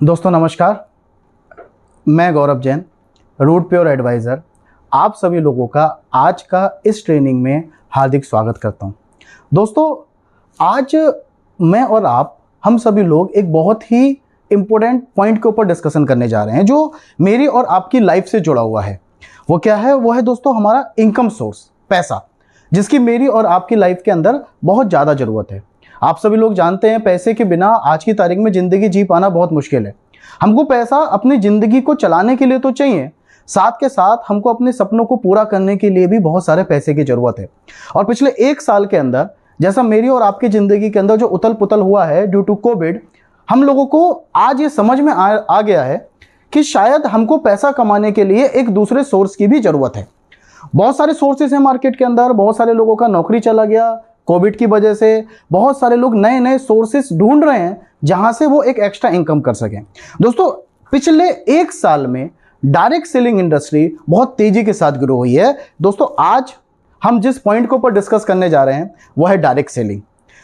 दोस्तों नमस्कार, मैं गौरव जैन, रूट प्योर एडवाइज़र, आप सभी लोगों का आज का इस ट्रेनिंग में हार्दिक स्वागत करता हूं। दोस्तों आज मैं और आप हम सभी लोग एक बहुत ही इम्पोर्टेंट पॉइंट के ऊपर डिस्कशन करने जा रहे हैं जो मेरी और आपकी लाइफ से जुड़ा हुआ है। वो क्या है? वो है दोस्तों हमारा इनकम सोर्स, पैसा, जिसकी मेरी और आपकी लाइफ के अंदर बहुत ज़्यादा ज़रूरत है। आप सभी लोग जानते हैं पैसे के बिना आज की तारीख में ज़िंदगी जी पाना बहुत मुश्किल है। हमको पैसा अपनी ज़िंदगी को चलाने के लिए तो चाहिए, साथ के साथ हमको अपने सपनों को पूरा करने के लिए भी बहुत सारे पैसे की ज़रूरत है। और पिछले 1 साल के अंदर जैसा मेरी और आपकी ज़िंदगी के अंदर जो उथल पुथल हुआ है ड्यू टू कोविड, हम लोगों को आज ये समझ में आ गया है कि शायद हमको पैसा कमाने के लिए एक दूसरे सोर्स की भी ज़रूरत है। बहुत सारे सोर्सेस हैं मार्केट के अंदर, बहुत सारे लोगों का नौकरी चला गया कोविड की वजह से, बहुत सारे लोग नए नए सोर्सेस ढूंढ रहे हैं जहां से वो एक एक्स्ट्रा इनकम कर सकें। दोस्तों पिछले 1 साल में डायरेक्ट सेलिंग इंडस्ट्री बहुत तेजी के साथ ग्रो हुई है। दोस्तों आज हम जिस पॉइंट के ऊपर डिस्कस करने जा रहे हैं वो है डायरेक्ट सेलिंग।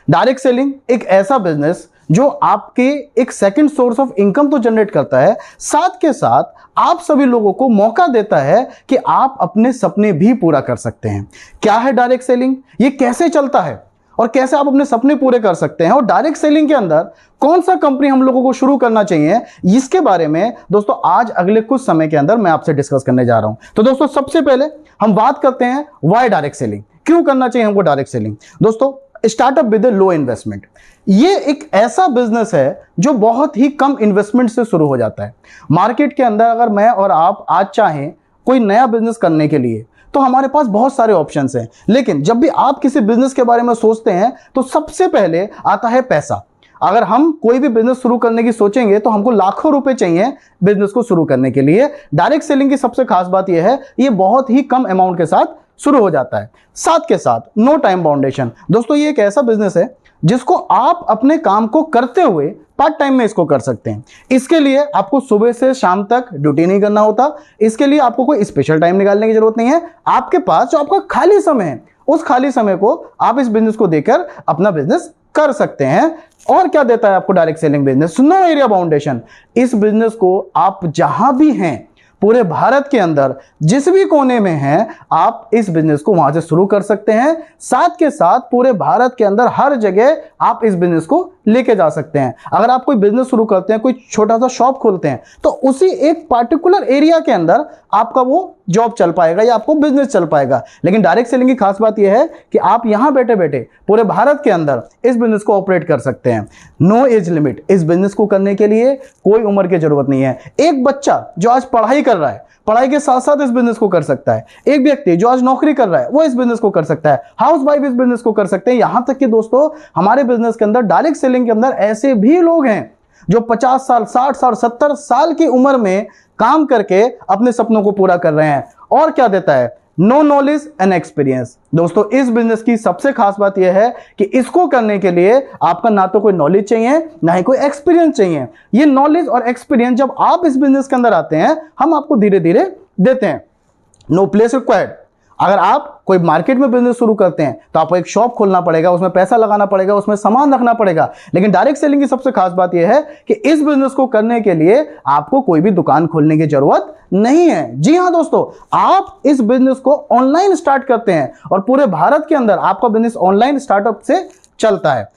डायरेक्ट सेलिंग एक ऐसा बिजनेस जो आपके एक सेकंड सोर्स ऑफ इनकम तो जनरेट करता है, साथ के साथ आप सभी लोगों को मौका देता है कि आप अपने सपने भी पूरा कर सकते हैं। क्या है डायरेक्ट सेलिंग, ये कैसे चलता है और कैसे आप अपने सपने पूरे कर सकते हैं, और डायरेक्ट सेलिंग के अंदर कौन सा कंपनी हम लोगों को शुरू करना चाहिए, इसके बारे में दोस्तों आज अगले कुछ समय के अंदर मैं आपसे डिस्कस करने जा रहा हूं। तो दोस्तों सबसे पहले हम बात करते हैं व्हाई डायरेक्ट सेलिंग, क्यों करना चाहिए हमको डायरेक्ट सेलिंग। दोस्तों स्टार्टअप विद लो इन्वेस्टमेंट, ये एक ऐसा बिजनेस है जो बहुत ही कम इन्वेस्टमेंट से शुरू हो जाता है। मार्केट के अंदर अगर मैं और आप आज चाहें कोई नया बिजनेस करने के लिए तो हमारे पास बहुत सारे ऑप्शंस हैं, लेकिन जब भी आप किसी बिजनेस के बारे में सोचते हैं तो सबसे पहले आता है पैसा। अगर हम कोई भी बिजनेस शुरू करने की सोचेंगे तो हमको लाखों रुपए चाहिए बिजनेस को शुरू करने के लिए। डायरेक्ट सेलिंग की सबसे खास बात यह है, ये बहुत ही कम अमाउंट के साथ शुरू हो जाता है, साथ के साथ नो टाइम बाउंडेशन। दोस्तों ये एक ऐसा बिजनेस है जिसको आप अपने काम को करते हुए पार्ट टाइम में इसको कर सकते हैं। इसके लिए आपको सुबह से शाम तक ड्यूटी नहीं करना होता, इसके लिए आपको कोई स्पेशल टाइम निकालने की जरूरत नहीं है। आपके पास जो आपका खाली समय है उस खाली समय को आप इस बिजनेस को देकर अपना बिजनेस कर सकते हैं। और क्या देता है आपको direct selling business? No area boundation. इस बिजनेस को आप जहां भी हैं पूरे भारत के अंदर जिस भी कोने में हैं आप इस बिजनेस को वहां से शुरू कर सकते हैं। साथ के साथ पूरे भारत के अंदर हर जगह आप इस बिजनेस को लेके जा सकते हैं। अगर आप कोई बिजनेस शुरू करते हैं, कोई छोटा सा शॉप खोलते हैं, तो उसी एक पार्टिकुलर एरिया के अंदर आपका वो जॉब चल पाएगा या आपको बिजनेस चल पाएगा। लेकिन डायरेक्ट सेलिंग की खास बात यह है कि आप यहां बैठे बैठे पूरे भारत के अंदर इस बिजनेस को ऑपरेट कर सकते हैं। नो एज लिमिट, इस बिजनेस को करने के लिए कोई उम्र की जरूरत नहीं है। एक बच्चा जो आज पढ़ाई कर रहा है, पढ़ाई के साथ साथ इस बिजनेस को कर सकता है। एक व्यक्ति जो आज नौकरी कर रहा है वो इस बिजनेस को कर सकता है। हाउस वाइफ इस बिजनेस को कर सकते हैं। यहां तक कि दोस्तों हमारे बिजनेस के अंदर डायरेक्ट सेलिंग के अंदर ऐसे भी लोग हैं जो 50 साल, 60 साल, 70 साल की उम्र में काम करके अपने सपनों को पूरा कर रहे हैं। और क्या देता है? No knowledge and experience. दोस्तों इस बिजनेस की सबसे खास बात यह है कि इसको करने के लिए आपका ना तो कोई नॉलेज चाहिए ना ही कोई एक्सपीरियंस चाहिए। ये नॉलेज और एक्सपीरियंस जब आप इस बिजनेस के अंदर आते हैं हम आपको धीरे धीरे देते हैं। No place required. अगर आप कोई मार्केट में बिजनेस शुरू करते हैं तो आपको एक शॉप खोलना पड़ेगा, उसमें पैसा लगाना पड़ेगा, उसमें सामान रखना पड़ेगा। लेकिन डायरेक्ट सेलिंग की सबसे खास बात यह है कि इस बिजनेस को करने के लिए आपको कोई भी दुकान खोलने की जरूरत नहीं है। जी हां दोस्तों, आप इस बिजनेस को ऑनलाइन स्टार्ट करते हैं और पूरे भारत के अंदर आपका बिजनेस ऑनलाइन स्टार्टअप से चलता है।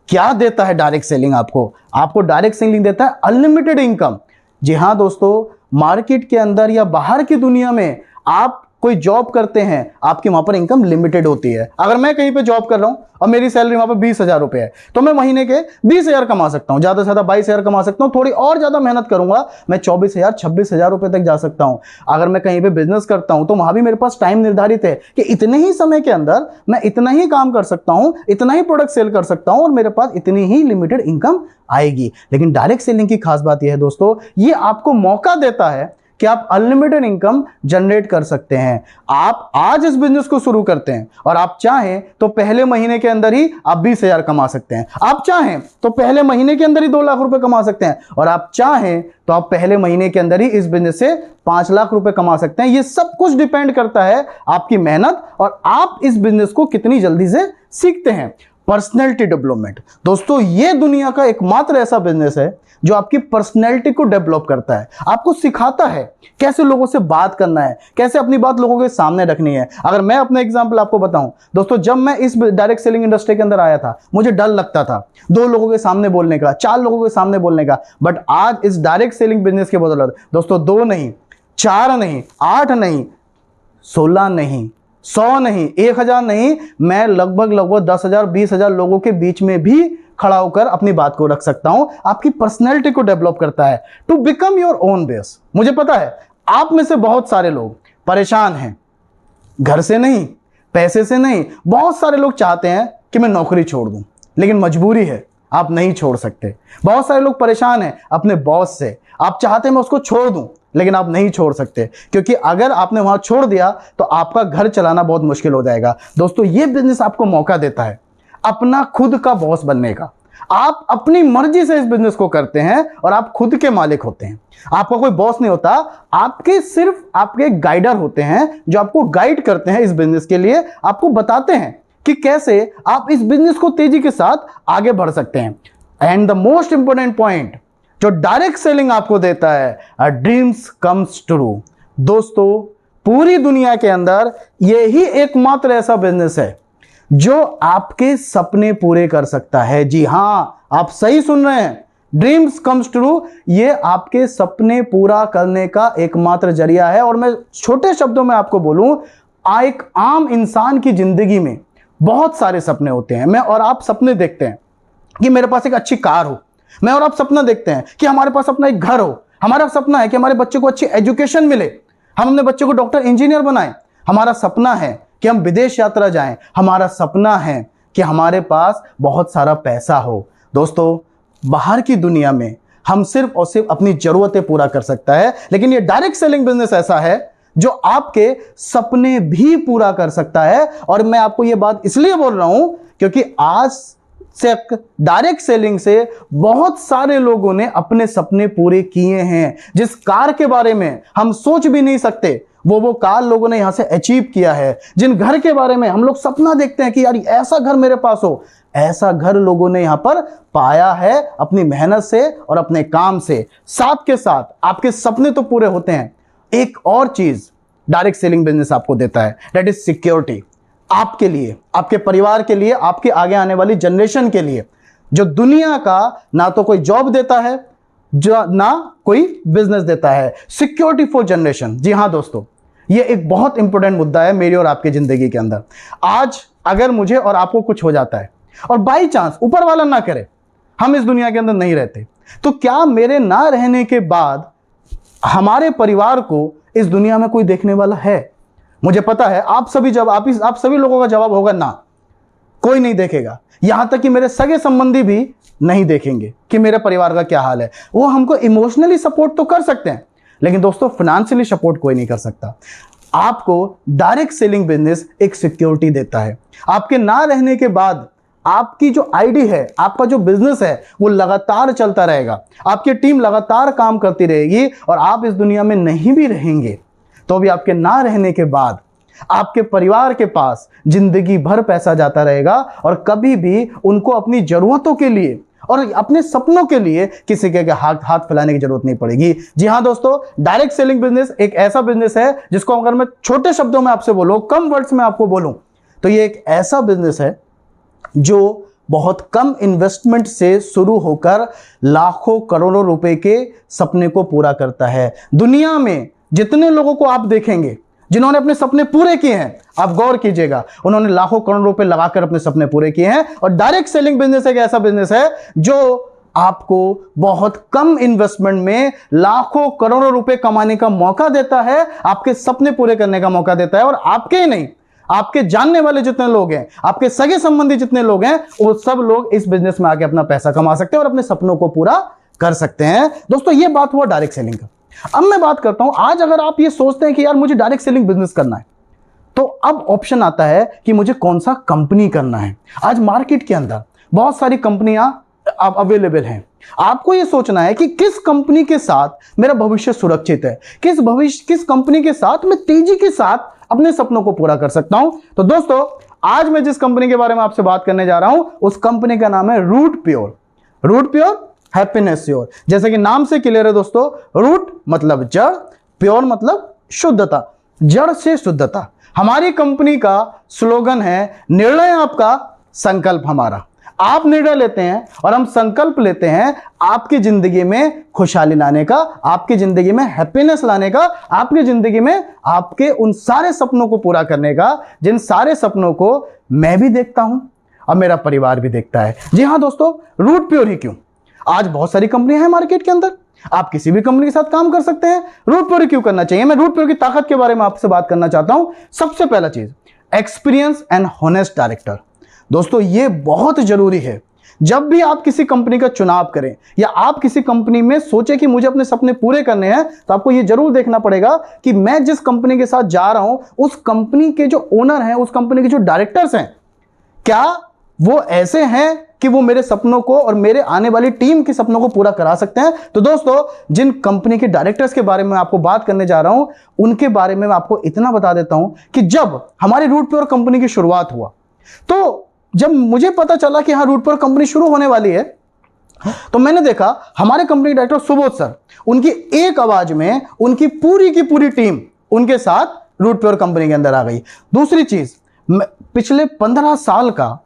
क्या देता है डायरेक्ट सेलिंग आपको? आपको डायरेक्ट सेलिंग देता है अनलिमिटेड इनकम। जी हां दोस्तों, मार्केट के अंदर या बाहर की दुनिया में आप कोई जॉब करते हैं, आपकी वहां पर इनकम लिमिटेड होती है। अगर मैं कहीं पे जॉब कर रहा हूं और मेरी सैलरी वहां पर 20,000 रुपए है तो मैं महीने के 20,000 कमा सकता हूं, ज्यादा से ज्यादा 22,000 कमा सकता हूं। थोड़ी और ज्यादा मेहनत करूंगा मैं 24,000, 26,000 रुपए तक जा सकता हूं। अगर मैं कहीं पे बिजनेस करता हूं तो वहां भी मेरे पास टाइम निर्धारित है कि इतने ही समय के अंदर मैं इतना ही काम कर सकता हूं, इतना ही प्रोडक्ट सेल कर सकता हूं और मेरे पास इतनी ही लिमिटेड इनकम आएगी। लेकिन डायरेक्ट सेलिंग की खास बात यह है दोस्तों, ये आपको मौका देता है कि आप अनलिमिटेड इनकम जनरेट कर सकते हैं। आप आज इस बिजनेस को शुरू करते हैं और आप चाहें तो पहले महीने के अंदर ही आप 20,000 कमा सकते हैं। आप चाहें तो पहले महीने के अंदर ही 2 लाख रुपए कमा सकते हैं और आप चाहें तो आप पहले महीने के अंदर ही इस बिजनेस से 5 लाख रुपए कमा सकते हैं। ये सब कुछ डिपेंड करता है आपकी मेहनत और आप इस बिजनेस को कितनी जल्दी से सीखते हैं। Personality development. दोस्तों ये दुनिया का एकमात्र ऐसा बिजनेस है जो आपकी पर्सनैलिटी को डेवलप करता है, आपको सिखाता है कैसे लोगों से बात करना है, कैसे अपनी बात लोगों के सामने रखनी है। अगर मैं अपना एग्जांपल आपको बताऊं दोस्तों, जब मैं इस डायरेक्ट सेलिंग इंडस्ट्री के अंदर आया था मुझे डर लगता था 2 लोगों के सामने बोलने का, 4 लोगों के सामने बोलने का। बट आज इस डायरेक्ट सेलिंग बिजनेस के बदौलत दोस्तों 2 नहीं, 4 नहीं, 8 नहीं, 16 नहीं, 100 नहीं, 1000 नहीं, मैं लगभग 10,000 20,000 लोगों के बीच में भी खड़ा होकर अपनी बात को रख सकता हूं। आपकी पर्सनैलिटी को डेवलप करता है to become your own base. मुझे पता है आप में से बहुत सारे लोग परेशान हैं, घर से नहीं, पैसे से नहीं। बहुत सारे लोग चाहते हैं कि मैं नौकरी छोड़ दूं, लेकिन मजबूरी है, आप नहीं छोड़ सकते। बहुत सारे लोग परेशान हैं अपने बॉस से, आप चाहते हैं मैं उसको छोड़ दूं, लेकिन आप नहीं छोड़ सकते, क्योंकि अगर आपने वहां छोड़ दिया तो आपका घर चलाना बहुत मुश्किल हो जाएगा। दोस्तों ये बिजनेस आपको मौका देता है अपना खुद का बॉस बनने का। आप अपनी मर्जी से इस बिजनेस को करते हैं और आप खुद के मालिक होते हैं। आपका कोई बॉस नहीं होता, आपके सिर्फ आपके गाइडर होते हैं जो आपको गाइड करते हैं इस बिजनेस के लिए, आपको बताते हैं कि कैसे आप इस बिजनेस को तेजी के साथ आगे बढ़ सकते हैं। And the most important point जो डायरेक्ट सेलिंग आपको देता है, ड्रीम्स कम्स ट्रू। दोस्तों पूरी दुनिया के अंदर यही एकमात्र ऐसा बिजनेस है जो आपके सपने पूरे कर सकता है। जी हां, आप सही सुन रहे हैं, ड्रीम्स कम्स ट्रू, ये आपके सपने पूरा करने का एकमात्र जरिया है। और मैं छोटे शब्दों में आपको बोलूं, एक आम इंसान की जिंदगी में बहुत सारे सपने होते हैं। मैं और आप सपने देखते हैं कि मेरे पास एक अच्छी कार हो, मैं और आप सपना देखते हैं कि हमारे पास अपना एक घर हो, हमारा सपना है कि हमारे बच्चे को अच्छी एजुकेशन मिले, हम अपने बच्चे को डॉक्टर इंजीनियर बनाएं, हमारा सपना है कि हम विदेश यात्रा जाएं, हमारा सपना है कि हमारे पास बहुत सारा पैसा हो। दोस्तों बाहर की दुनिया में हम सिर्फ और सिर्फ अपनी जरूरतें पूरा कर सकता है, लेकिन ये डायरेक्ट सेलिंग बिजनेस ऐसा है जो आपके सपने भी पूरा कर सकता है। और मैं आपको ये बात इसलिए बोल रहा हूं क्योंकि आज से डायरेक्ट सेलिंग से बहुत सारे लोगों ने अपने सपने पूरे किए हैं। जिस कार के बारे में हम सोच भी नहीं सकते वो कार लोगों ने यहां से अचीव किया है। जिन घर के बारे में हम लोग सपना देखते हैं कि यार ऐसा घर मेरे पास हो, ऐसा घर लोगों ने यहां पर पाया है अपनी मेहनत से और अपने काम से। साथ के साथ आपके सपने तो पूरे होते हैं, एक और चीज डायरेक्ट सेलिंग बिजनेस आपको देता है, दैट इज सिक्योरिटी। आपके लिए, आपके परिवार के लिए, आपके आगे आने वाली जनरेशन के लिए, जो दुनिया का ना तो कोई जॉब देता है, जो ना कोई बिजनेस देता है, सिक्योरिटी फॉर जनरेशन। जी हां दोस्तों, ये एक बहुत इंपॉर्टेंट मुद्दा है मेरी और आपकी जिंदगी के अंदर। आज अगर मुझे और आपको कुछ हो जाता है और बाई चांस ऊपर वाला ना करे हम इस दुनिया के अंदर नहीं रहते, तो क्या मेरे ना रहने के बाद हमारे परिवार को इस दुनिया में कोई देखने वाला है? मुझे पता है आप सभी लोगों का जवाब होगा ना, कोई नहीं देखेगा। यहां तक कि मेरे सगे संबंधी भी नहीं देखेंगे कि मेरे परिवार का क्या हाल है। वो हमको इमोशनली सपोर्ट तो कर सकते हैं, लेकिन दोस्तों फाइनेंशियली सपोर्ट कोई नहीं कर सकता। आपको डायरेक्ट सेलिंग बिजनेस एक सिक्योरिटी देता है। आपके ना रहने के बाद आपकी जो आईडी है, आपका जो बिजनेस है, वो लगातार चलता रहेगा, आपकी टीम लगातार काम करती रहेगी और आप इस दुनिया में नहीं भी रहेंगे तो भी आपके ना रहने के बाद आपके परिवार के पास जिंदगी भर पैसा जाता रहेगा और कभी भी उनको अपनी जरूरतों के लिए और अपने सपनों के लिए किसी के हाथ फैलाने की जरूरत नहीं पड़ेगी। जी हां दोस्तों, डायरेक्ट सेलिंग बिजनेस एक ऐसा बिजनेस है जिसको अगर मैं छोटे शब्दों में आपसे बोलूं, कम वर्ड्स में आपको बोलूं, तो ये एक ऐसा बिजनेस है जो बहुत कम इन्वेस्टमेंट से शुरू होकर लाखों करोड़ों रुपए के सपने को पूरा करता है। दुनिया में जितने लोगों को आप देखेंगे जिन्होंने अपने सपने पूरे किए हैं, आप गौर कीजिएगा, उन्होंने लाखों करोड़ रुपए लगाकर अपने सपने पूरे किए हैं। और डायरेक्ट सेलिंग बिजनेस एक ऐसा बिजनेस है जो आपको बहुत कम इन्वेस्टमेंट में लाखों करोड़ों रुपए कमाने का मौका देता है, आपके सपने पूरे करने का मौका देता है। और आपके ही नहीं, आपके जानने वाले जितने लोग हैं, आपके सगे संबंधी जितने लोग हैं, वो सब लोग इस बिजनेस में आके अपना पैसा कमा सकते हैं और अपने सपनों को पूरा कर सकते हैं। दोस्तों ये बात हुआ डायरेक्ट सेलिंग का। अब मैं बात करता हूं, आज अगर आप ये सोचते हैं कि यार मुझे डायरेक्ट सेलिंग बिजनेस करना है, तो अब ऑप्शन आता है कि मुझे कौन सा कंपनी करना है। आज मार्केट के अंदर बहुत सारी कंपनियां अवेलेबल हैं। आपको यह सोचना है कि किस कंपनी के साथ मेरा भविष्य सुरक्षित है, किस कंपनी के साथ मैं तेजी के साथ अपने सपनों को पूरा कर सकता हूं। तो दोस्तों आज मैं जिस कंपनी के बारे में आपसे बात करने जा रहा हूं उस कंपनी का नाम है Root Pure. Root Pure, happiness sure. जैसे कि नाम से क्लियर है दोस्तों, रूट मतलब जड़, प्योर मतलब शुद्धता, जड़ से शुद्धता। हमारी कंपनी का स्लोगन है निर्णय आपका, संकल्प हमारा। आप निर्णय लेते हैं और हम संकल्प लेते हैं आपकी जिंदगी में खुशहाली लाने का, आपकी जिंदगी में हैप्पीनेस लाने का, आपकी जिंदगी में आपके उन सारे सपनों को पूरा करने का जिन सारे सपनों को मैं भी देखता हूं और मेरा परिवार भी देखता है। जी हां दोस्तों, रूट प्योर ही क्यों? आज बहुत सारी कंपनियां हैं मार्केट के अंदर, आप किसी भी कंपनी के साथ काम कर सकते हैं। रूट प्योर क्यों करना चाहिए? मैं रूट प्योर की ताकत के बारे में आपसे बात करना चाहता हूं। सबसे पहला चीज, एक्सपीरियंस एंड होनेस्ट डायरेक्टर। दोस्तों ये बहुत जरूरी है। जब भी आप किसी कंपनी का चुनाव करें या आप किसी कंपनी में सोचे कि मुझे अपने सपने पूरे करने हैं, तो आपको ये जरूर देखना पड़ेगा कि मैं जिस कंपनी के साथ जा रहा हूं उस कंपनी के जो ओनर हैं, उस कंपनी के जो डायरेक्टर्स हैं, क्या वो ऐसे हैं कि वो मेरे सपनों को और मेरे आने वाली टीम के सपनों को पूरा करा सकते हैं। तो दोस्तों, जिन कंपनी के डायरेक्टर्स के बारे में आपको बात करने जा रहा हूं उनके बारे में मैं आपको इतना बता देता हूं कि जब हमारी रूट प्योर कंपनी की शुरुआत हुआ, तो जब मुझे पता चला कि हाँ रूट प्योर कंपनी शुरू होने वाली है, तो मैंने देखा हमारे कंपनी डायरेक्टर सुबोध सर, उनकी एक आवाज में उनकी की पूरी टीम उनके साथ रूट प्योर कंपनी के अंदर आ गई। दूसरी चीज, पिछले 15 साल का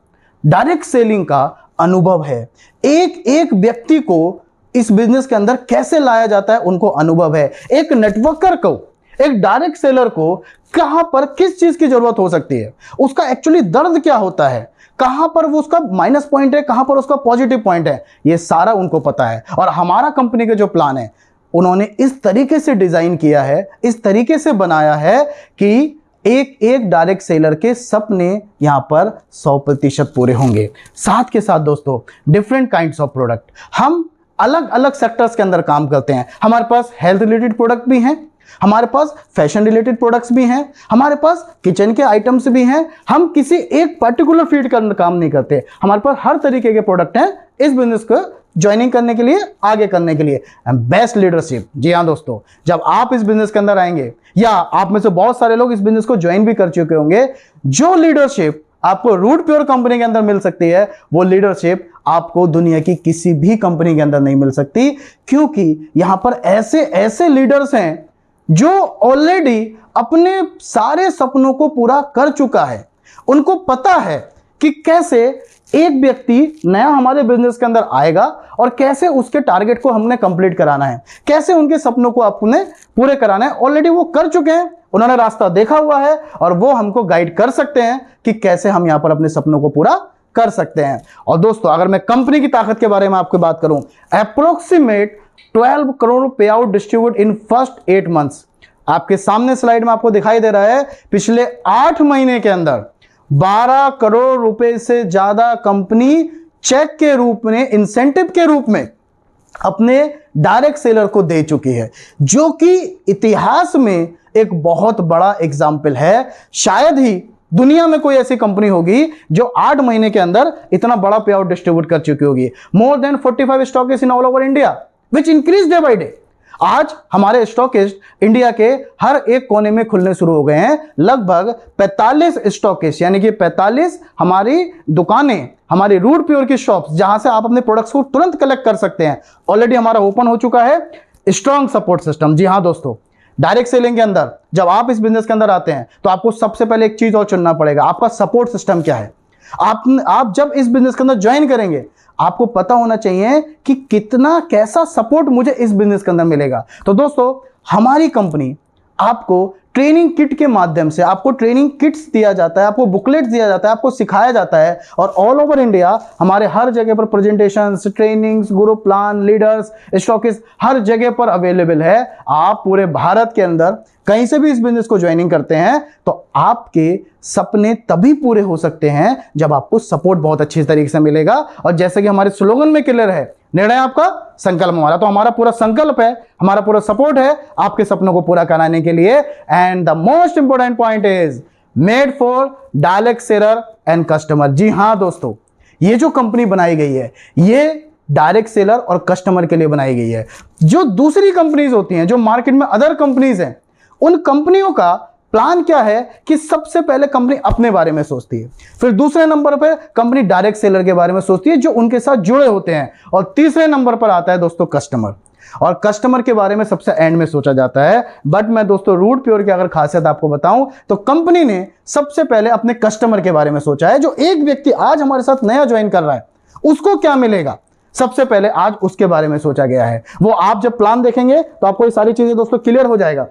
डायरेक्ट सेलिंग का अनुभव है। एक एक व्यक्ति को इस बिजनेस के अंदर कैसे लाया जाता है उनको अनुभव है। एक नेटवर्कर को, एक डायरेक्ट सेलर को कहां पर किस चीज की जरूरत हो सकती है, उसका एक्चुअली दर्द क्या होता है, कहां पर वो उसका माइनस पॉइंट है, कहां पर उसका पॉजिटिव पॉइंट है, ये सारा उनको पता है। और हमारा कंपनी के जो प्लान है उन्होंने इस तरीके से डिजाइन किया है, इस तरीके से बनाया है कि एक एक डायरेक्ट सेलर के सपने यहां पर 100% पूरे होंगे। साथ के साथ दोस्तों, डिफरेंट काइंड्स ऑफ प्रोडक्ट, हम अलग अलग सेक्टर्स के अंदर काम करते हैं। हमारे पास हेल्थ रिलेटेड प्रोडक्ट भी हैं, हमारे पास फैशन रिलेटेड प्रोडक्ट्स भी हैं, हमारे पास किचन के आइटम्स भी हैं। हम किसी एक पर्टिकुलर फील्ड का काम नहीं करते, हमारे पास हर तरीके के प्रोडक्ट हैं इस बिजनेस को ज्वाइनिंग करने के लिए, आगे करने के लिए। Best leadership. जी हाँ दोस्तों, जब आप इस बिजनेस के अंदर आएंगे, या आप में से बहुत सारे लोग इस बिजनेस को ज्वाइन भी कर चुके होंगे, जो लीडरशिप आपको रूट प्योर कंपनी के अंदर मिल सकती है, वो लीडरशिप आपको दुनिया की किसी भी कंपनी के अंदर नहीं मिल सकती। क्योंकि यहां पर ऐसे ऐसे लीडर्स हैं जो ऑलरेडी अपने सारे सपनों को पूरा कर चुका है। उनको पता है कि कैसे एक व्यक्ति नया हमारे बिजनेस के अंदर आएगा और कैसे उसके टारगेट को हमने कंप्लीट कराना है, कैसे उनके सपनों को आपने पूरे कराना है। ऑलरेडी वो कर चुके हैं, उन्होंने रास्ता देखा हुआ है और वो हमको गाइड कर सकते हैं कि कैसे हम यहां पर अपने सपनों को पूरा कर सकते हैं। और दोस्तों, अगर मैं कंपनी की ताकत के बारे में आपको बात करूं, अप्रोक्सीमेट 12 करोड़ पे out distribute in first 8 months. आपके सामने स्लाइड में आपको दिखाई दे रहा है, पिछले 8 महीने के अंदर 12 करोड़ रुपए से ज्यादा कंपनी चेक के रूप में, इंसेंटिव के रूप में अपने डायरेक्ट सेलर को दे चुकी है, जो कि इतिहास में एक बहुत बड़ा एग्जाम्पल है। शायद ही दुनिया में कोई ऐसी कंपनी होगी जो 8 महीने के अंदर इतना बड़ा पे आउट डिस्ट्रीब्यूट कर चुकी होगी। More than 45 stockist in all over India which increase day by day. आज हमारे स्टॉकिस्ट इंडिया के हर एक कोने में खुलने शुरू हो गए हैं। लगभग 45 स्टॉकिस्ट, यानी कि 45 हमारी दुकानें, हमारी रूट प्योर की शॉप्स, जहां से आप अपने प्रोडक्ट्स को तुरंत कलेक्ट कर सकते हैं, ऑलरेडी हमारा ओपन हो चुका है। Strong support system. जी हां दोस्तों, डायरेक्ट सेलिंग के अंदर जब आप इस बिजनेस के अंदर आते हैं तो आपको सबसे पहले एक चीज और चुनना पड़ेगा, आपका सपोर्ट सिस्टम क्या है। आप जब इस बिजनेस के अंदर ज्वाइन करेंगे, आपको पता होना चाहिए कि कितना कैसा सपोर्ट मुझे इस बिजनेस के अंदर मिलेगा। तो दोस्तों, हमारी कंपनी आपको ट्रेनिंग किट के माध्यम से, आपको ट्रेनिंग किट्स दिया जाता है, आपको बुकलेट्स दिया जाता है, आपको सिखाया जाता है, और ऑल ओवर इंडिया हमारे हर जगह पर presentations, trainings, group plan, leaders, stockist हर जगह पर अवेलेबल है। आप पूरे भारत के अंदर कहीं से भी इस बिजनेस को ज्वाइनिंग करते हैं तो आपके सपने तभी पूरे हो सकते हैं जब आपको सपोर्ट बहुत अच्छी तरीके से मिलेगा। और जैसे कि हमारे स्लोगन में क्लियर है, निर्णय आपका, संकल्प हमारा। तो हमारा पूरा संकल्प है, हमारा पूरा सपोर्ट है आपके सपनों को पूरा कराने के लिए। And the most important point is made for direct seller and customer. जी हां दोस्तों, ये जो कंपनी बनाई गई है, ये डायरेक्ट सेलर और कस्टमर के लिए बनाई गई है। जो दूसरी कंपनीज होती हैं, जो मार्केट में अदर कंपनीज हैं, उन कंपनियों का प्लान क्या है कि सबसे पहले कंपनी अपने बारे में सोचती है, फिर दूसरे नंबर पर कंपनी डायरेक्ट सेलर के बारे में सोचती है जो उनके साथ जुड़े होते हैं, और तीसरे नंबर पर आता है दोस्तों कस्टमर, और कस्टमर के बारे में सबसे एंड में सोचा जाता है। बट मैं दोस्तों रूट प्योर की अगर खासियत आपको बताऊं तो कंपनी ने सबसे पहले अपने कस्टमर के बारे में सोचा है। जो एक व्यक्ति आज हमारे साथ नया ज्वाइन कर रहा है उसको क्या मिलेगा, सबसे पहले आज उसके बारे में सोचा गया है। वो आप जब प्लान देखेंगे तो आपको ये सारी चीजें दोस्तों क्लियर हो जाएगा।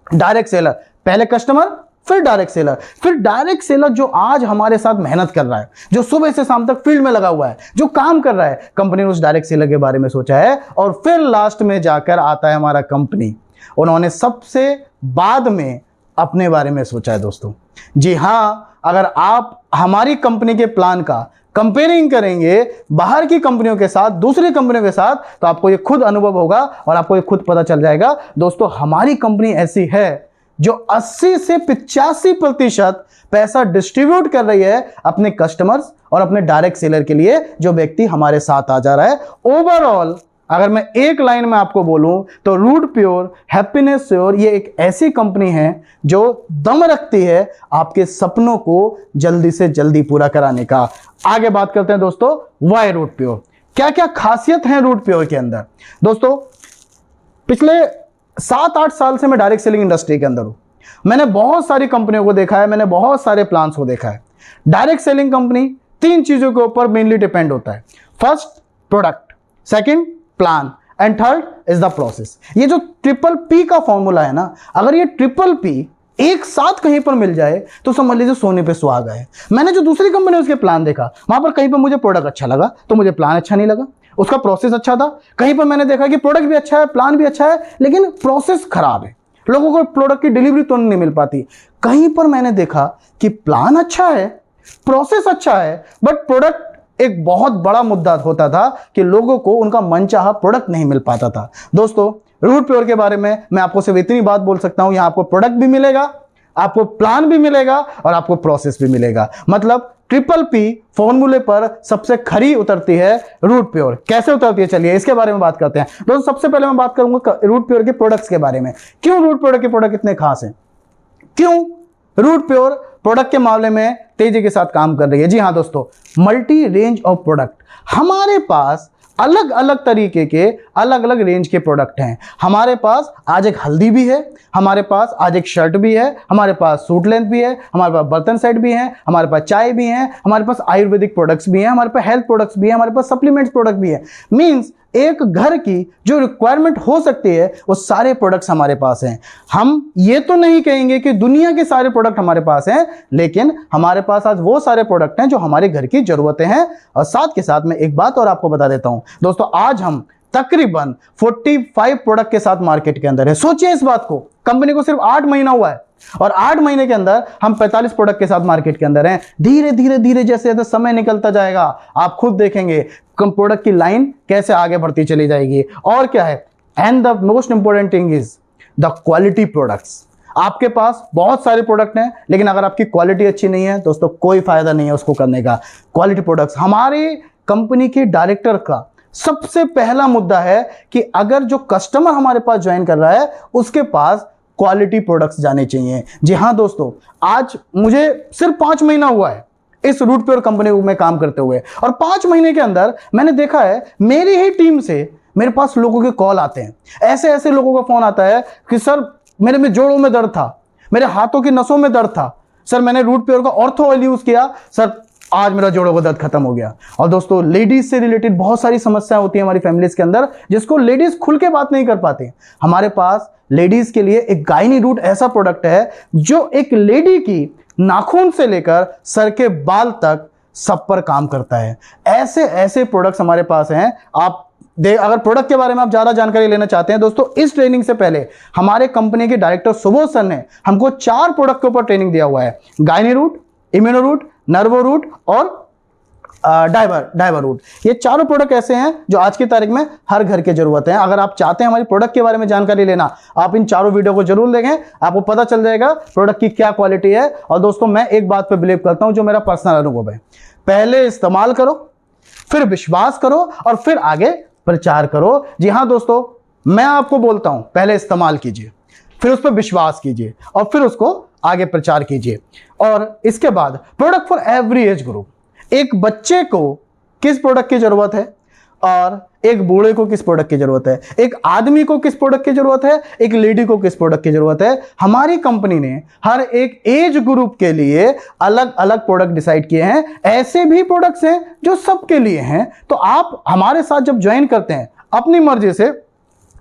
डायरेक्ट सेलर, पहले कस्टमर, फिर डायरेक्ट सेलर। फिर डायरेक्ट सेलर जो आज हमारे साथ मेहनत कर रहा है, जो सुबह से शाम तक फील्ड में लगा हुआ है, जो काम कर रहा है, कंपनी ने उस डायरेक्ट सेलर के बारे में सोचा है। और फिर लास्ट में जाकर आता है हमारा कंपनी, उन्होंने सबसे बाद में अपने बारे में सोचा है दोस्तों। जी हाँ, अगर आप हमारी कंपनी के प्लान का कंपेयरिंग करेंगे बाहर की कंपनियों के साथ, दूसरी कंपनियों के साथ, तो आपको ये खुद अनुभव होगा और आपको ये खुद पता चल जाएगा दोस्तों, हमारी कंपनी ऐसी है जो 80 से 85% पैसा डिस्ट्रीब्यूट कर रही है अपने कस्टमर्स और अपने डायरेक्ट सेलर के लिए, जो व्यक्ति हमारे साथ आ जा रहा है। ओवरऑल अगर मैं एक लाइन में आपको बोलूं तो रूट प्योर हैप्पीनेस श्योर ये एक ऐसी कंपनी है जो दम रखती है आपके सपनों को जल्दी से जल्दी पूरा कराने का। आगे बात करते हैं दोस्तों, वाई रूट प्योर, क्या क्या खासियत है रूट प्योर के अंदर। दोस्तों पिछले 7-8 साल से मैं डायरेक्ट सेलिंग इंडस्ट्री के अंदर हूं। मैंने बहुत सारी कंपनियों को देखा है, मैंने बहुत सारे प्लान्स को देखा है। डायरेक्ट सेलिंग कंपनी 3 चीजों के ऊपर मेनली डिपेंड होता है। First product, second plan and third is the process. ये जो ट्रिपल पी का फॉर्मूला है ना, अगर ये ट्रिपल पी एक साथ कहीं पर मिल जाए तो समझ लीजिए सोने पे सुहागा है। मैंने जो दूसरी कंपनी उसके प्लान देखा, वहां पर कहीं पर मुझे प्रोडक्ट अच्छा लगा तो मुझे प्लान अच्छा नहीं लगा, उसका प्रोसेस अच्छा था। कहीं पर मैंने देखा कि प्रोडक्ट भी अच्छा है, प्लान भी अच्छा है, लेकिन प्रोसेस खराब है, लोगों को प्रोडक्ट की डिलीवरी तो नहीं मिल पाती। कहीं पर मैंने देखा कि प्लान अच्छा है, प्रोसेस अच्छा है, बट प्रोडक्ट एक बहुत बड़ा मुद्दा होता था कि लोगों को उनका मनचाहा प्रोडक्ट नहीं मिल पाता था। दोस्तों रूट प्योर के बारे में मैं आपको सिर्फ इतनी बात बोल सकता हूं, यहां आपको प्रोडक्ट भी मिलेगा, आपको प्लान भी मिलेगा और आपको प्रोसेस भी मिलेगा। मतलब ट्रिपल पी फॉर्मूले पर सबसे खरी उतरती है रूट प्योर। कैसे उतरती है चलिए इसके बारे में बात करते हैं। दोस्तों सबसे पहले मैं बात करूंगा रूट प्योर के प्रोडक्ट्स के बारे में। क्यों रूट प्योर के प्रोडक्ट इतने खास हैं, क्यों रूट प्योर प्रोडक्ट के मामले में तेजी के साथ काम कर रही है। जी हाँ दोस्तों, मल्टी रेंज ऑफ प्रोडक्ट, हमारे पास अलग अलग तरीके के अलग अलग रेंज के प्रोडक्ट हैं। हमारे पास आज एक हल्दी भी है, हमारे पास आज एक शर्ट भी है, हमारे पास सूट लेंथ भी है, हमारे पास बर्तन सेट भी है, हमारे पास चाय भी है, हमारे पास आयुर्वेदिक प्रोडक्ट्स भी हैं, हमारे पास हेल्थ प्रोडक्ट्स भी है, हमारे पास सप्लीमेंट्स प्रोडक्ट भी है। मींस एक घर की जो रिक्वायरमेंट हो सकती है वो सारे प्रोडक्ट्स हमारे पास हैं। हम ये तो नहीं कहेंगे कि दुनिया के सारे प्रोडक्ट हमारे पास हैं, लेकिन हमारे पास आज वो सारे प्रोडक्ट हैं जो हमारे घर की जरूरतें हैं। और साथ के साथ मैं एक बात और आपको बता देता हूं दोस्तों, आज हम तकरीबन 45 प्रोडक्ट के साथ मार्केट के अंदर है। सोचिए इस बात को, कंपनी को सिर्फ 8 महीना हुआ है और 8 महीने के अंदर हम 45 प्रोडक्ट के साथ मार्केट के अंदर हैं। धीरे धीरे धीरे जैसे जैसे समय निकलता जाएगा आप खुद देखेंगे प्रोडक्ट की लाइन कैसे आगे बढ़ती चली जाएगी। और क्या है, and the most important thing is the quality products. आपके पास बहुत सारे प्रोडक्ट हैं, लेकिन अगर आपकी क्वालिटी अच्छी नहीं है दोस्तों कोई फायदा नहीं है उसको करने का। क्वालिटी प्रोडक्ट्स हमारे कंपनी के डायरेक्टर का सबसे पहला मुद्दा है कि अगर जो कस्टमर हमारे पास ज्वाइन कर रहा है उसके पास क्वालिटी प्रोडक्ट्स जाने चाहिए। जी हाँ दोस्तों, आज मुझे सिर्फ 5 महीना हुआ है इस रूट प्योर कंपनी में काम करते हुए, और 5 महीने के अंदर मैंने देखा है मेरी ही टीम से मेरे पास लोगों के कॉल आते हैं। ऐसे ऐसे लोगों का फोन आता है कि सर मेरे में जोड़ों में दर्द था, मेरे हाथों की नसों में दर्द था, सर मैंने रूट प्योर का ऑर्थो ऑयल यूज किया, सर आज मेरा जोड़ों का दर्द खत्म हो गया। और दोस्तों लेडीज से रिलेटेड बहुत सारी समस्याएं होती हैं हमारी फैमिलीज के अंदर, जिसको लेडीज खुल के बात नहीं कर पाती। हमारे पास लेडीज के लिए एक गायनी रूट ऐसा प्रोडक्ट है जो एक लेडी की नाखून से लेकर सर के बाल तक सब पर काम करता है। ऐसे ऐसे प्रोडक्ट्स हमारे पास हैं। आप अगर प्रोडक्ट के बारे में आप ज्यादा जानकारी लेना चाहते हैं दोस्तों, इस ट्रेनिंग से पहले हमारे कंपनी के डायरेक्टर सुबोध सर ने हमको 4 प्रोडक्ट के ऊपर ट्रेनिंग दिया हुआ है। Gyne root, immuno root, nervo root और डाइवर रूट। ये चारों प्रोडक्ट ऐसे हैं जो आज की तारीख में हर घर की जरूरत है। अगर आप चाहते हैं हमारी प्रोडक्ट के बारे में जानकारी लेना, आप इन चारों वीडियो को जरूर देखें, आपको पता चल जाएगा प्रोडक्ट की क्या क्वालिटी है। और दोस्तों मैं एक बात पे बिलीव करता हूं जो मेरा पर्सनल अनुभव है, पहले इस्तेमाल करो, फिर विश्वास करो और फिर आगे प्रचार करो। जी हाँ दोस्तों, मैं आपको बोलता हूं पहले इस्तेमाल कीजिए, फिर उस पर विश्वास कीजिए और फिर उसको आगे प्रचार कीजिए। और इसके बाद product for every age group, एक बच्चे को किस प्रोडक्ट की जरूरत है और एक बूढ़े को किस प्रोडक्ट की जरूरत है, एक आदमी को किस प्रोडक्ट की जरूरत है, एक लेडी को किस प्रोडक्ट की जरूरत है। हमारी कंपनी ने हर एक एज ग्रुप के लिए अलग अलग प्रोडक्ट डिसाइड किए हैं। ऐसे भी प्रोडक्ट्स हैं जो सबके लिए हैं। तो आप हमारे साथ जब ज्वाइन करते हैं अपनी मर्जी से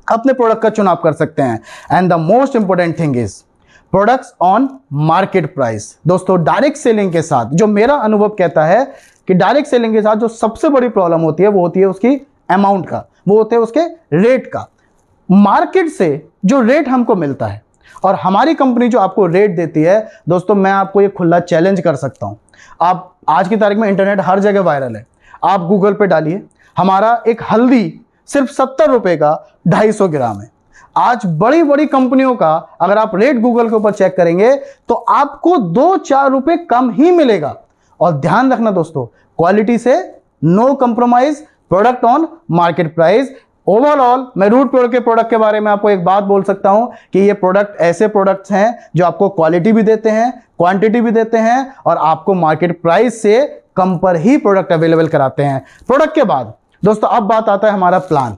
अपने प्रोडक्ट का चुनाव कर सकते हैं। And the most important thing is products on market price. दोस्तों, डायरेक्ट सेलिंग के साथ जो मेरा अनुभव कहता है कि डायरेक्ट सेलिंग के साथ जो सबसे बड़ी प्रॉब्लम होती है वो होती है उसकी अमाउंट का, वो होते हैं उसके रेट का। मार्केट से जो रेट हमको मिलता है और हमारी कंपनी जो आपको रेट देती है, दोस्तों मैं आपको ये खुला चैलेंज कर सकता हूं। आप आज की तारीख में इंटरनेट हर जगह वायरल है, आप गूगल पे डालिए, हमारा एक हल्दी सिर्फ 70 रुपए का 250 ग्राम है। आज बड़ी बड़ी कंपनियों का अगर आप रेट गूगल के ऊपर चेक करेंगे तो आपको 2-4 रुपए कम ही मिलेगा। और ध्यान रखना दोस्तों, क्वालिटी से no compromise, product on market price. Overall मैं रूट प्योर के प्रोडक्ट के बारे में आपको एक बात बोल सकता हूं कि ये प्रोडक्ट ऐसे प्रोडक्ट्स हैं जो आपको क्वालिटी भी देते हैं, क्वांटिटी भी देते हैं और आपको मार्केट प्राइस से कम पर ही प्रोडक्ट अवेलेबल कराते हैं। प्रोडक्ट के बाद दोस्तों अब बात आता है हमारा प्लान।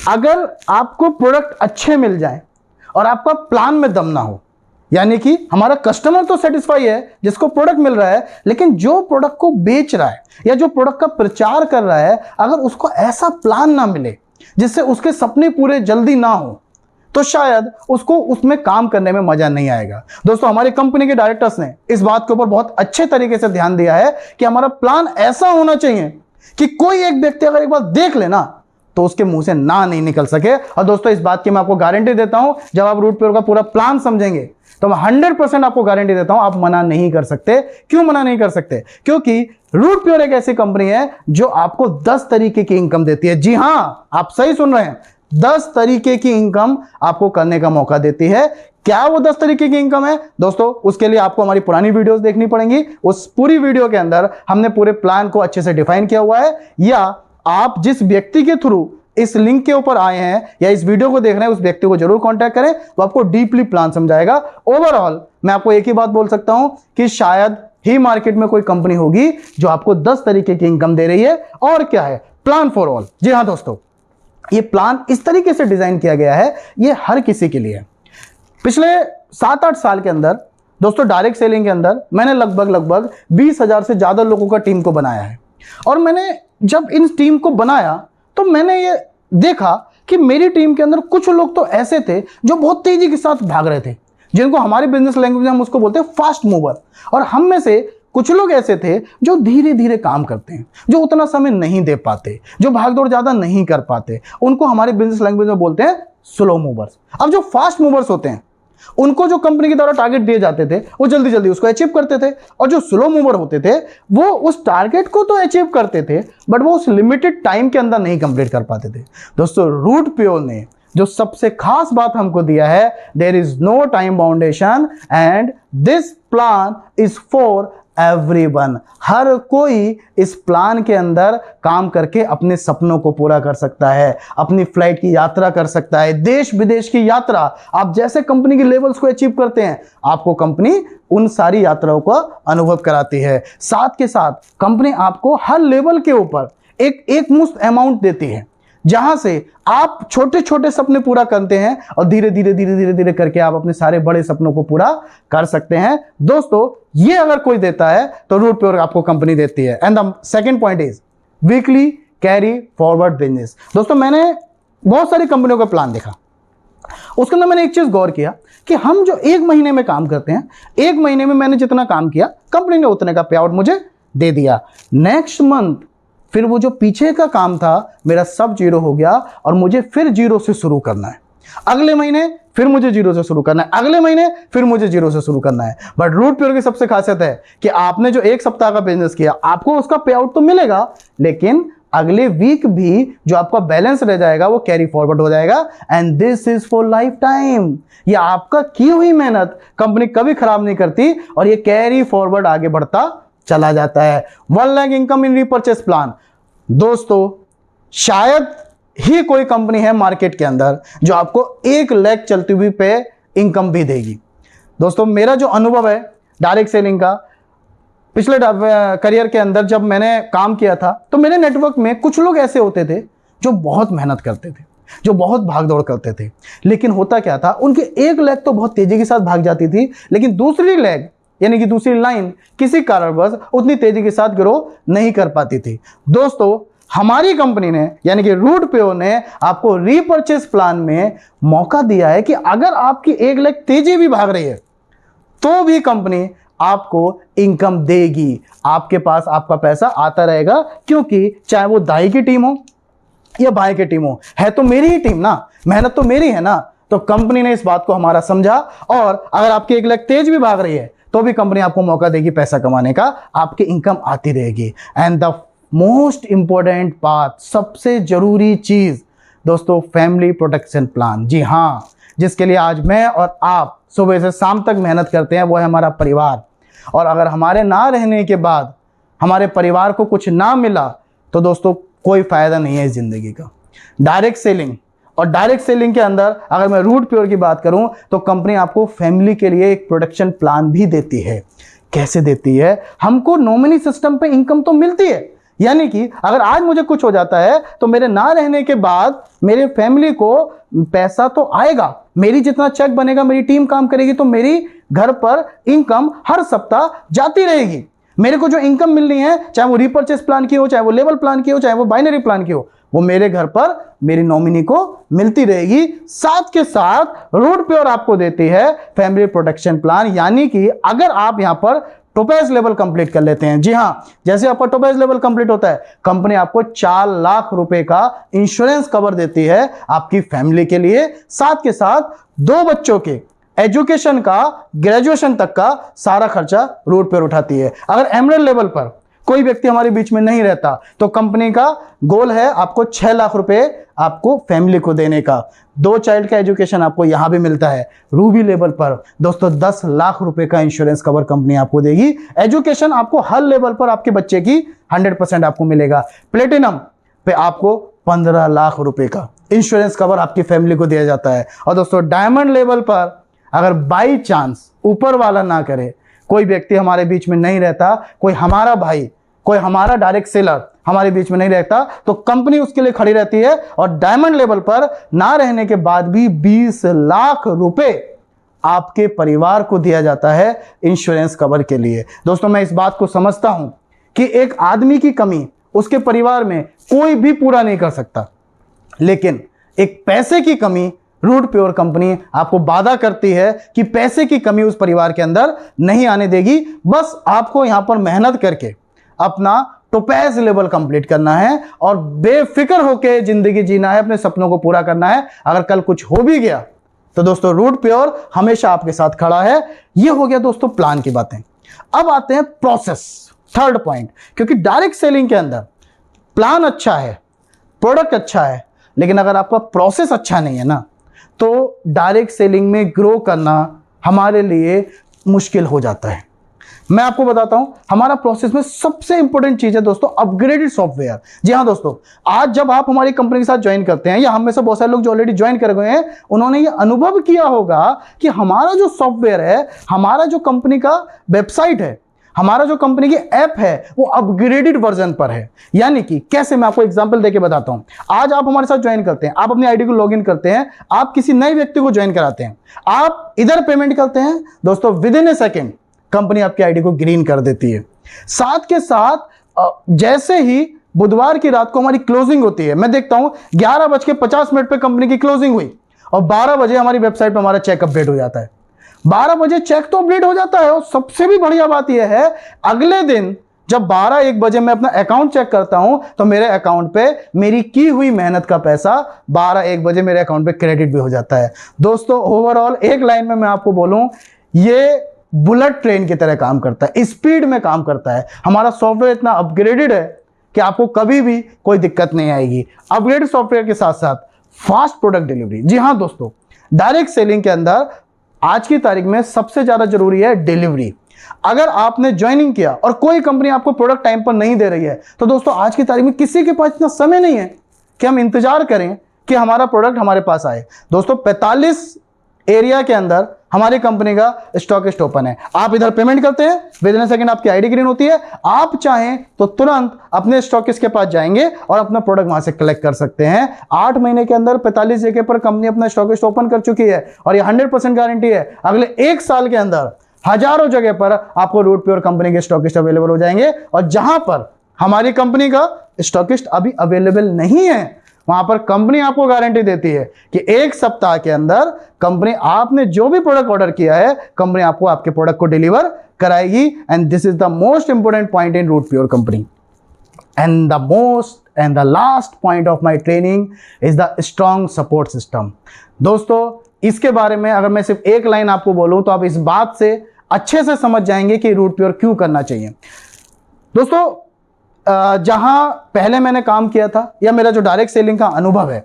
अगर आपको प्रोडक्ट अच्छे मिल जाए और आपका प्लान में दम ना हो, यानी कि हमारा कस्टमर तो सेटिस्फाई है जिसको प्रोडक्ट मिल रहा है, लेकिन जो प्रोडक्ट को बेच रहा है या जो प्रोडक्ट का प्रचार कर रहा है, अगर उसको ऐसा प्लान ना मिले जिससे उसके सपने पूरे जल्दी ना हो, तो शायद उसको उसमें काम करने में मजा नहीं आएगा। दोस्तों, हमारी कंपनी के डायरेक्टर्स ने इस बात के ऊपर बहुत अच्छे तरीके से ध्यान दिया है कि हमारा प्लान ऐसा होना चाहिए कि कोई एक व्यक्ति अगर एक बार देख लेना तो उसके मुंह से ना नहीं निकल सके। और दोस्तों, इस बात की मैं आपको गारंटी देता हूं, जब आप रूट प्योर का पूरा प्लान समझेंगे तो मैं 100% आपको गारंटी देता हूं आप मना नहीं कर सकते। क्यों मना नहीं कर सकते? क्योंकि रूट प्योर एक ऐसी कंपनी है जो आपको 10 तरीके की इनकम देती है। जी हां, आप सही सुन रहे हैं, 10 तरीके की इनकम आपको करने का मौका देती है। क्या वो 10 तरीके की इनकम है? दोस्तों, उसके लिए आपको हमारी पुरानी वीडियोस देखनी पड़ेंगी। उस पूरी वीडियो के अंदर हमने पूरे प्लान को अच्छे से डिफाइन किया हुआ है। या आप जिस व्यक्ति के थ्रू इस लिंक के ऊपर आए हैं या इस वीडियो को देख रहे हैं, उस व्यक्ति को जरूर कांटेक्ट करें, वो आपको डीपली प्लान समझाएगा। ओवरऑल मैं आपको एक ही बात बोल सकता हूं कि शायद ही मार्केट में कोई कंपनी होगी जो आपको 10 तरीके की इनकम दे रही है। और क्या है? Plan for all. जी हां दोस्तों, ये प्लान इस तरीके से डिजाइन किया गया है, ये हर किसी के लिए है। पिछले 7-8 साल के अंदर दोस्तों डायरेक्ट सेलिंग के अंदर मैंने लगभग 20,000 से ज्यादा लोगों का टीम को बनाया है। और मैंने जब इन टीम को बनाया तो मैंने ये देखा कि मेरी टीम के अंदर कुछ लोग तो ऐसे थे जो बहुत तेजी के साथ भाग रहे थे, जिनको हमारी बिजनेस लैंग्वेज में हम उसको बोलते हैं फास्ट मूवर। और हम में से कुछ लोग ऐसे थे जो धीरे धीरे काम करते हैं, जो उतना समय नहीं दे पाते, जो भागदौड़ ज्यादा नहीं कर पाते, उनको हमारी बिजनेस लैंग्वेज में बोलते हैं स्लो मूवर्स। अब जो फास्ट मूवर्स होते हैं उनको जो कंपनी के द्वारा टारगेट दिए जाते थे वो जल्दी जल्दी उसको अचीव करते थे, और जो स्लो मूवर होते थे वो उस टारगेट को तो अचीव करते थे बट वो उस लिमिटेड टाइम के अंदर नहीं कंप्लीट कर पाते थे। दोस्तों, रूट प्योर ने जो सबसे खास बात हमको दिया है, there is no time boundation and this plan is for everyone. हर कोई इस प्लान के अंदर काम करके अपने सपनों को पूरा कर सकता है, अपनी फ्लाइट की यात्रा कर सकता है, देश विदेश की यात्रा। आप जैसे कंपनी के लेवल्स को अचीव करते हैं, आपको कंपनी उन सारी यात्राओं का अनुभव कराती है। साथ के साथ कंपनी आपको हर लेवल के ऊपर एक मुश्त अमाउंट देती है, जहां से आप छोटे छोटे सपने पूरा करते हैं और धीरे धीरे करके आप अपने सारे बड़े सपनों को पूरा कर सकते हैं। दोस्तों, ये अगर कोई देता है तो रूट प्योर आपको कंपनी देती है। And the second point is weekly carry forward business. दोस्तों, मैंने बहुत सारी कंपनियों का प्लान देखा, उसके अंदर मैंने एक चीज गौर किया कि हम जो 1 महीने में काम करते हैं, 1 महीने में मैंने जितना काम किया कंपनी ने उतने का पे आउट मुझे दे दिया। नेक्स्ट मंथ फिर वो जो पीछे का काम था मेरा सब 0 हो गया और मुझे फिर 0 से शुरू करना है। अगले महीने फिर मुझे 0 से शुरू करना है, अगले महीने फिर मुझे 0 से शुरू करना है। बट रूट प्योर की सबसे खासियत है कि आपने जो 1 सप्ताह का बिजनेस किया, आपको उसका पे आउट तो मिलेगा, लेकिन अगले वीक भी जो आपका बैलेंस रह जाएगा वो कैरी फॉरवर्ड हो जाएगा। And this is for life time. ये आपका की हुई मेहनत कंपनी कभी खराब नहीं करती और ये कैरी फॉरवर्ड आगे बढ़ता चला जाता है। 1 lakh income in repurchase plan. दोस्तों, शायद ही कोई कंपनी है मार्केट के अंदर जो आपको 1 लाख चलती हुई पे इनकम भी देगी। दोस्तों मेरा जो अनुभव है डायरेक्ट सेलिंग का, पिछले करियर के अंदर जब मैंने काम किया था, तो मेरे नेटवर्क में कुछ लोग ऐसे होते थे जो बहुत मेहनत करते थे, जो बहुत भाग दौड़ करते थे, लेकिन होता क्या था, उनकी एक लेग तो बहुत तेजी के साथ भाग जाती थी, लेकिन दूसरी लेग यानी कि दूसरी लाइन किसी कारणवश उतनी तेजी के साथ ग्रो नहीं कर पाती थी। दोस्तों हमारी कंपनी ने यानी कि रूटपेओ ने आपको रीपर्चेस प्लान में मौका दिया है कि अगर आपकी एक लेग तेजी भी भाग रही है तो भी कंपनी आपको इनकम देगी, आपके पास आपका पैसा आता रहेगा, क्योंकि चाहे वो दाई की टीम हो या बाएं की टीम हो, है तो मेरी ही टीम ना, मेहनत तो मेरी है ना। तो कंपनी ने इस बात को हमारा समझा, और अगर आपकी एक लेग तेज भी भाग रही है तो भी कंपनी आपको मौका देगी पैसा कमाने का, आपकी इनकम आती रहेगी। एंड द मोस्ट इंपॉर्टेंट बात, सबसे जरूरी चीज दोस्तों, फैमिली प्रोटेक्शन प्लान। जी हाँ, जिसके लिए आज मैं और आप सुबह से शाम तक मेहनत करते हैं, वो है हमारा परिवार। और अगर हमारे ना रहने के बाद हमारे परिवार को कुछ ना मिला तो दोस्तों कोई फायदा नहीं है इस जिंदगी का। डायरेक्ट सेलिंग, और डायरेक्ट सेलिंग के अंदर अगर मैं रूटपेओ की बात करूं तो कंपनी आपको फैमिली के लिए एक प्रोटेक्शन प्लान भी देती है। कैसे देती है? हमको नॉमिनी सिस्टम पे इनकम तो मिलती है, यानी कि अगर आज मुझे कुछ हो जाता है तो मेरे ना रहने के बाद मेरे फैमिली को पैसा तो आएगा, मेरी जितना चेक बनेगा, मेरी टीम काम करेगी तो मेरी घर पर इनकम हर सप्ताह जाती रहेगी। मेरे को जो इनकम मिलनी है, चाहे वो रिपर्चेस प्लान की हो, चाहे वो लेवल प्लान की हो, चाहे वो बाइनरी प्लान की हो, वो मेरे घर पर मेरी नॉमिनी को मिलती रहेगी। साथ के साथ रूटपेओ आपको देती है फैमिली प्रोटेक्शन प्लान, यानी कि अगर आप यहां पर टोपेज लेवल कंप्लीट कर लेते हैं, जी हां, जैसे आपका टोपेज लेवल कंप्लीट होता है, कंपनी आपको 4 लाख रुपए का इंश्योरेंस कवर देती है आपकी फैमिली के लिए। साथ के साथ 2 बच्चों के एजुकेशन का, ग्रेजुएशन तक का सारा खर्चा रूटपेओ उठाती है। अगर एमरल्ड लेवल पर कोई व्यक्ति हमारे बीच में नहीं रहता तो कंपनी का गोल है आपको 6 लाख रुपए आपको फैमिली को देने का। 2 चाइल्ड का एजुकेशन आपको यहां भी मिलता है। रूबी लेवल पर दोस्तों 10 लाख रुपए का इंश्योरेंस कवर कंपनी आपको देगी। एजुकेशन आपको हर लेवल पर आपके बच्चे की 100% आपको मिलेगा। प्लेटिनम पे आपको 15 लाख रुपए का इंश्योरेंस कवर आपकी फैमिली को दिया जाता है। और दोस्तों डायमंड लेवल पर अगर बाई चांस ऊपर वाला ना करे, कोई व्यक्ति हमारे बीच में नहीं रहता, कोई हमारा भाई, कोई हमारा डायरेक्ट सेलर हमारे बीच में नहीं रहता, तो कंपनी उसके लिए खड़ी रहती है और डायमंड लेवल पर ना रहने के बाद भी 20 लाख रुपए आपके परिवार को दिया जाता है इंश्योरेंस कवर के लिए। दोस्तों मैं इस बात को समझता हूं कि एक आदमी की कमी उसके परिवार में कोई भी पूरा नहीं कर सकता, लेकिन एक पैसे की कमी रूटपेओ कंपनी आपको वादा करती है कि पैसे की कमी उस परिवार के अंदर नहीं आने देगी। बस आपको यहां पर मेहनत करके अपना टोपेज लेवल कंप्लीट करना है और बेफिक्र होकर जिंदगी जीना है, अपने सपनों को पूरा करना है। अगर कल कुछ हो भी गया तो दोस्तों रूटपेओ हमेशा आपके साथ खड़ा है। यह हो गया दोस्तों प्लान की बातें। अब आते हैं प्रोसेस, थर्ड पॉइंट, क्योंकि डायरेक्ट सेलिंग के अंदर प्लान अच्छा है, प्रोडक्ट अच्छा है, लेकिन अगर आपका प्रोसेस अच्छा नहीं है ना, तो डायरेक्ट सेलिंग में ग्रो करना हमारे लिए मुश्किल हो जाता है। मैं आपको बताता हूं, हमारा प्रोसेस में सबसे इंपॉर्टेंट चीज है दोस्तों अपग्रेडेड सॉफ्टवेयर। जी हां दोस्तों, आज जब आप हमारी कंपनी के साथ ज्वाइन करते हैं, या हम में से बहुत सारे लोग जो ऑलरेडी ज्वाइन कर गए हैं, उन्होंने ये अनुभव किया होगा कि हमारा जो सॉफ्टवेयर है, हमारा जो कंपनी का वेबसाइट है, हमारा जो कंपनी की ऐप है, वो अपग्रेडेड वर्जन पर है। यानी कि कैसे, मैं आपको एग्जांपल देके बताता हूं। आज आप हमारे साथ ज्वाइन करते हैं, आप अपनी आईडी को लॉगिन करते हैं, आप किसी नए व्यक्ति को ज्वाइन कराते हैं, आप इधर पेमेंट करते हैं दोस्तों, with in A second company आपकी आईडी को ग्रीन कर देती है। साथ के साथ जैसे ही बुधवार की रात को हमारी क्लोजिंग होती है, मैं देखता हूं 11:50 पे कंपनी की क्लोजिंग हुई और 12 बजे हमारी वेबसाइट पर हमारा चेक अपडेट हो जाता है। 12 बजे चेक तो अपडेट हो जाता है, और सबसे भी बढ़िया बात यह है, अगले दिन जब 12-1 बजे मैं अपना अकाउंट चेक करता हूं तो मेरे अकाउंट पे मेरी की हुई मेहनत का पैसा 12-1 बजे मेरे अकाउंट पे क्रेडिट भी हो जाता है। दोस्तों ओवरऑल एक लाइन में मैं आपको बोलूं, ये बुलेट ट्रेन की तरह काम करता है, स्पीड में काम करता है। हमारा सॉफ्टवेयर इतना अपग्रेडेड है कि आपको कभी भी कोई दिक्कत नहीं आएगी। अपग्रेडेड सॉफ्टवेयर के साथ साथ फास्ट प्रोडक्ट डिलीवरी। जी हां दोस्तों, डायरेक्ट सेलिंग के अंदर आज की तारीख में सबसे ज्यादा जरूरी है डिलीवरी। अगर आपने ज्वाइनिंग किया और कोई कंपनी आपको प्रोडक्ट टाइम पर नहीं दे रही है, तो दोस्तों आज की तारीख में किसी के पास इतना समय नहीं है कि हम इंतजार करें कि हमारा प्रोडक्ट हमारे पास आए। दोस्तों 45 एरिया के अंदर हमारी कंपनी का स्टॉकिस्ट ओपन है। आप इधर पेमेंट करते हैं, विद इन सेकंड आपकी आईडी ग्रीन होती है। आप चाहें तो तुरंत अपने स्टॉकिस्ट के पास जाएंगे और अपना प्रोडक्ट वहां से कलेक्ट कर सकते हैं। 8 महीने के अंदर 45 जगह पर कंपनी अपना स्टॉकिस्ट ओपन कर चुकी है और ये 100% गारंटी है अगले 1 साल के अंदर हजारों जगह पर आपको रूट प्योर कंपनी के स्टॉकिस्ट अवेलेबल हो जाएंगे। और जहां पर हमारी कंपनी का स्टॉकिस्ट अभी अवेलेबल नहीं है, वहां पर कंपनी आपको गारंटी देती है कि 1 सप्ताह के अंदर कंपनी आपने जो भी प्रोडक्ट ऑर्डर किया है, कंपनी आपको आपके प्रोडक्ट को डिलीवर कराएगी। And this is the most important point in Root Pure company. And the last point of my training is the strong support system. दोस्तों, इसके बारे में अगर मैं सिर्फ एक लाइन आपको बोलूं तो आप इस बात से अच्छे से समझ जाएंगे कि रूट प्योर क्यों करना चाहिए। दोस्तों, जहां पहले मैंने काम किया था या मेरा जो डायरेक्ट सेलिंग का अनुभव है,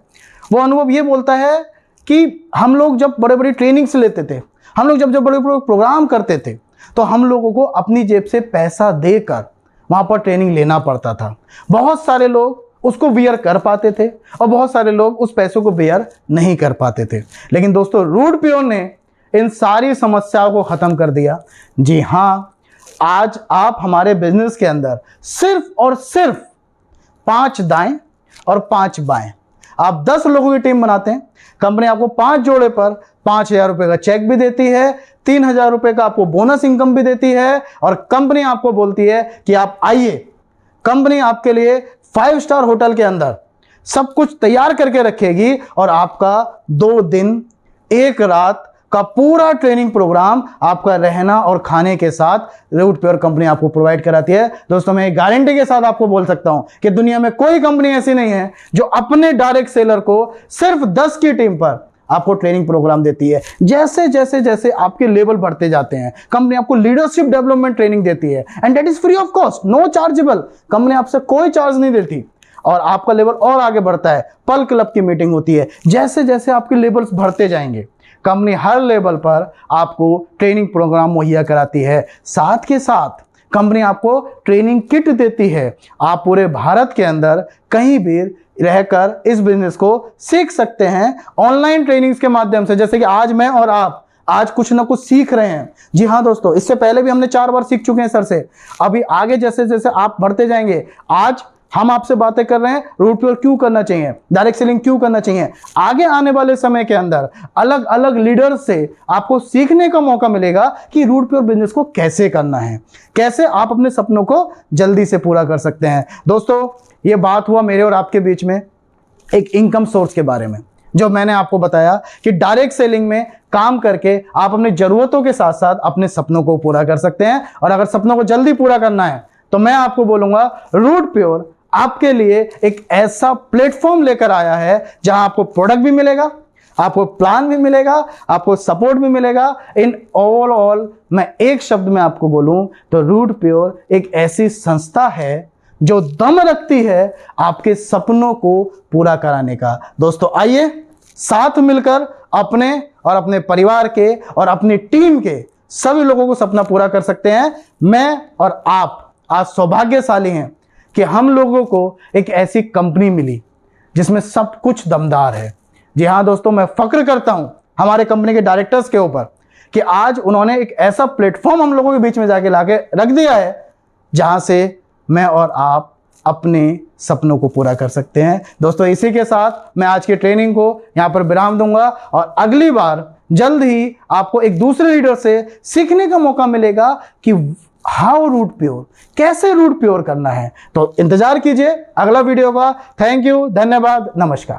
वो अनुभव ये बोलता है कि हम लोग जब बड़े बड़ी ट्रेनिंग्स लेते थे, हम लोग जब बड़े बड़े प्रोग्राम करते थे, तो हम लोगों को अपनी जेब से पैसा देकर वहां पर ट्रेनिंग लेना पड़ता था। बहुत सारे लोग उसको बियर कर पाते थे और बहुत सारे लोग उस पैसों को बियर नहीं कर पाते थे। लेकिन दोस्तों, रूट प्योर ने इन सारी समस्याओं को खत्म कर दिया। जी हाँ, आज आप हमारे बिजनेस के अंदर सिर्फ और सिर्फ 5 दाएं और 5 बाएं, आप 10 लोगों की टीम बनाते हैं। कंपनी आपको 5 जोड़े पर 5,000 रुपए का चेक भी देती है, 3,000 रुपए का आपको बोनस इनकम भी देती है और कंपनी आपको बोलती है कि आप आइए। कंपनी आपके लिए 5 स्टार होटल के अंदर सब कुछ तैयार करके रखेगी और आपका 2 दिन 1 रात का पूरा ट्रेनिंग प्रोग्राम आपका रहना और खाने के साथ रूट प्योर कंपनी आपको प्रोवाइड कराती है। दोस्तों, मैं गारंटी के साथ आपको बोल सकता हूं कि दुनिया में कोई कंपनी ऐसी नहीं है जो अपने डायरेक्ट सेलर को सिर्फ 10 की टीम पर आपको ट्रेनिंग प्रोग्राम देती है। जैसे जैसे जैसे आपके लेवल बढ़ते जाते हैं, कंपनी आपको लीडरशिप डेवलपमेंट ट्रेनिंग देती है and that is free of cost, no chargeable. Company आपसे कोई चार्ज नहीं देती और आपका लेवल और आगे बढ़ता है। पल क्लब की मीटिंग होती है। जैसे जैसे आपके लेवल्स बढ़ते जाएंगे, कंपनी हर लेवल पर आपको ट्रेनिंग प्रोग्राम मुहैया कराती है। साथ के साथ कंपनी आपको ट्रेनिंग किट देती है। आप पूरे भारत के अंदर कहीं भी रहकर इस बिजनेस को सीख सकते हैं ऑनलाइन ट्रेनिंग्स के माध्यम से। जैसे कि आज मैं और आप आज कुछ ना कुछ सीख रहे हैं। जी हाँ दोस्तों, इससे पहले भी हमने 4 बार सीख चुके हैं सर से। अभी आगे जैसे जैसे आप बढ़ते जाएंगे, आज हम आपसे बातें कर रहे हैं रूट प्योर क्यों करना चाहिए, डायरेक्ट सेलिंग क्यों करना चाहिए। आगे आने वाले समय के अंदर अलग अलग लीडर्स से आपको सीखने का मौका मिलेगा कि रूट प्योर बिजनेस को कैसे करना है, कैसे आप अपने सपनों को जल्दी से पूरा कर सकते हैं। दोस्तों, ये बात हुआ मेरे और आपके बीच में एक इनकम सोर्स के बारे में, जो मैंने आपको बताया कि डायरेक्ट सेलिंग में काम करके आप अपनी जरूरतों के साथ साथ अपने सपनों को पूरा कर सकते हैं। और अगर सपनों को जल्दी पूरा करना है तो मैं आपको बोलूंगा रूट प्योर आपके लिए एक ऐसा प्लेटफॉर्म लेकर आया है जहां आपको प्रोडक्ट भी मिलेगा, आपको प्लान भी मिलेगा, आपको सपोर्ट भी मिलेगा। इन ओवरऑल मैं एक शब्द में आपको बोलूं तो रूट प्योर एक ऐसी संस्था है जो दम रखती है आपके सपनों को पूरा कराने का। दोस्तों, आइए साथ मिलकर अपने और अपने परिवार के और अपनी टीम के सभी लोगों को सपना पूरा कर सकते हैं। मैं और आप आज सौभाग्यशाली हैं कि हम लोगों को एक ऐसी कंपनी मिली जिसमें सब कुछ दमदार है। जी हाँ दोस्तों, मैं फक्र करता हूं हमारे कंपनी के डायरेक्टर्स के ऊपर कि आज उन्होंने एक ऐसा प्लेटफॉर्म हम लोगों के बीच में जाके लाके रख दिया है जहां से मैं और आप अपने सपनों को पूरा कर सकते हैं। दोस्तों, इसी के साथ मैं आज की ट्रेनिंग को यहां पर विराम दूंगा और अगली बार जल्द ही आपको एक दूसरे लीडर से सीखने का मौका मिलेगा कि हाउ रूट प्योर, कैसे रूट प्योर करना है। तो इंतजार कीजिए अगला वीडियो का। थैंक यू, धन्यवाद, नमस्कार।